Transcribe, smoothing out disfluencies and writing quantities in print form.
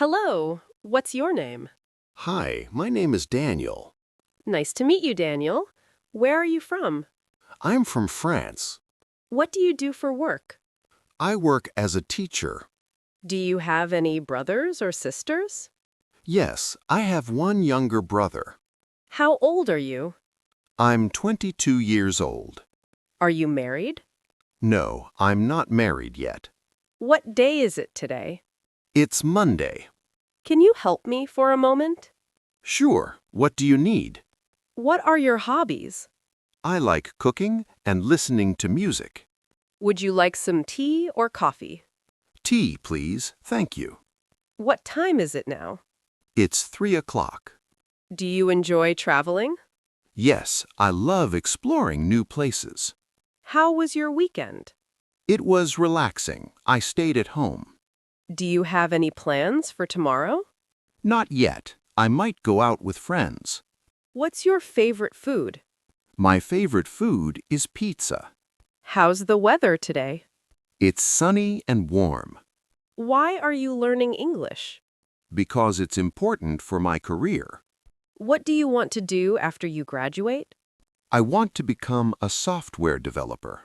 Hello, what's your name? Hi, my name is Daniel. Nice to meet you, Daniel. Where are you from? I'm from France. What do you do for work? I work as a teacher. Do you have any brothers or sisters? Yes, I have one younger brother. How old are you? I'm 22 years old. Are you married? No, I'm not married yet. What day is it today? It's Monday. Can you help me for a moment? Sure, what do you need? What are your hobbies? I like cooking and listening to music. Would you like some tea or coffee? Tea, please, thank you. What time is it now? It's 3 o'clock. Do you enjoy traveling? Yes, I love exploring new places. How was your weekend? It was relaxing. I stayed at home. Do you have any plans for tomorrow? Not yet. I might go out with friends. What's your favorite food? My favorite food is pizza. How's the weather today? It's sunny and warm Why are you learning English? because it's important for my career. What do you want to do after you graduate? I want to become a software developer.